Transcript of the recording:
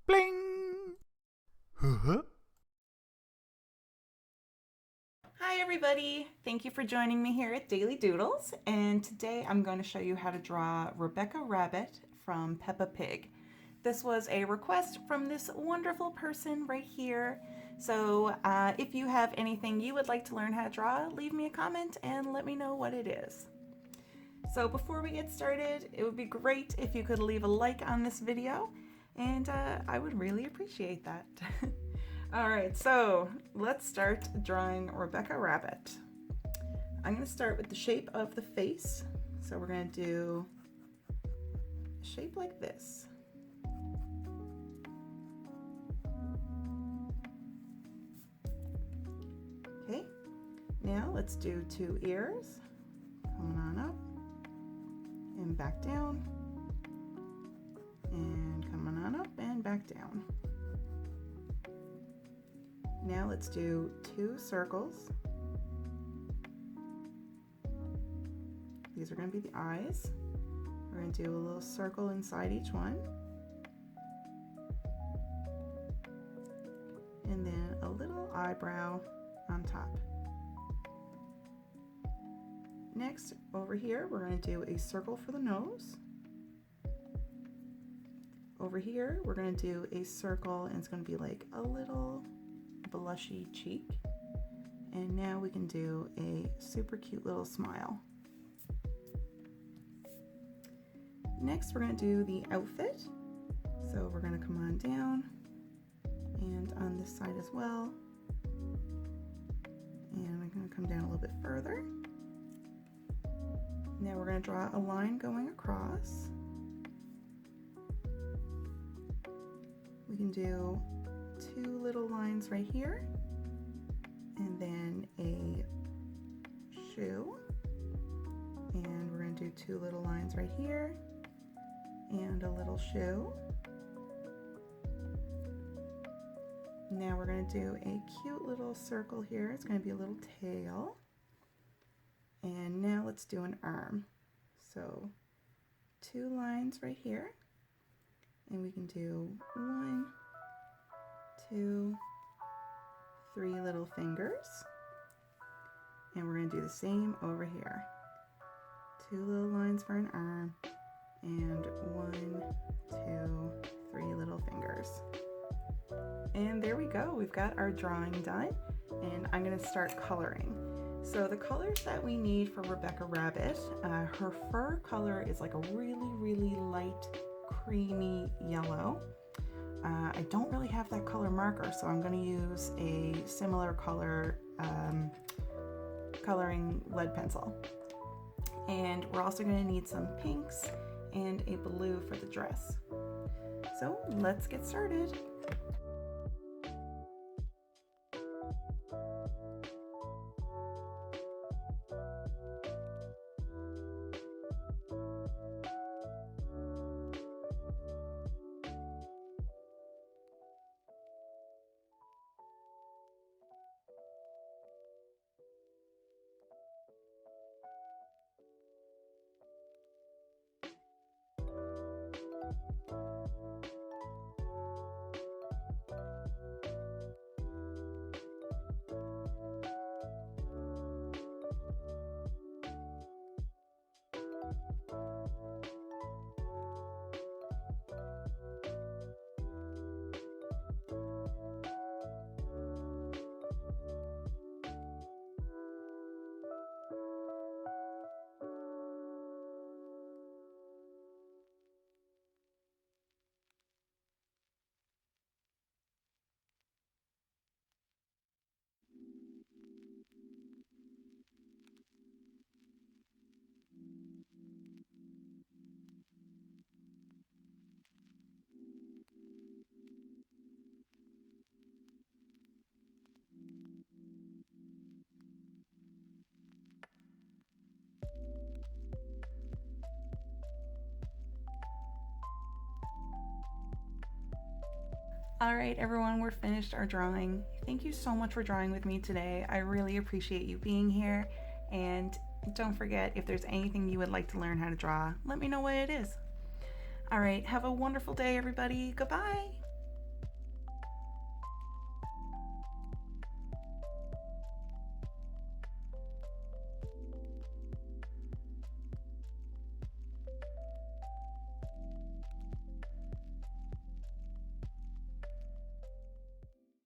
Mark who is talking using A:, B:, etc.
A: Bling! Huh?
B: Hi everybody! Thank you for joining me here at Daily Doodles, and today I'm going to show you how to draw Rebecca Rabbit from Peppa Pig. This was a request from this wonderful person right here, so if you have anything you would like to learn how to draw, leave me a comment and let me know what it is. So before we get started, it would be great if you could leave a like on this video, and I would really appreciate that. Alright, so let's start drawing Rebecca Rabbit. I'm going to start with the shape of the face. So we're going to do a shape like this. Okay, now let's do two ears. Coming on up and back down, and coming on up and back down. Now let's do two circles. These are going to be the eyes. We're going to do a little circle inside each one. And then a little eyebrow on top. Next, over here, we're going to do a circle for the nose. Over here, we're going to do a circle, and it's going to be like a little blushy cheek. And now we can do a super cute little smile. Next, we're going to do the outfit. So we're going to come on down and on this side as well. And I'm going to come down a little bit further. Now we're going to draw a line going across. We can do two little lines right here, and then a shoe, and we're going to do two little lines right here and a little shoe. Now we're going to do a cute little circle here. It's going to be a little tail. And now let's do an arm. So two lines right here, and we can do 1, 2, 3 little fingers. And we're going to do the same over here. Two little lines for an arm, and 1, 2, 3 little fingers. And there we go, we've got our drawing done, and I'm going to start coloring. So the colors that we need for Rebecca Rabbit, her fur color is like a really light creamy yellow. I don't really have that color marker, so I'm going to use a similar color coloring lead pencil. And we're also going to need some pinks and a blue for the dress. So let's get started. All right, everyone, we're finished our drawing. Thank you so much for drawing with me today. I really appreciate you being here. And don't forget, if there's anything you would like to learn how to draw, let me know what it is. All right, have a wonderful day, everybody. Goodbye.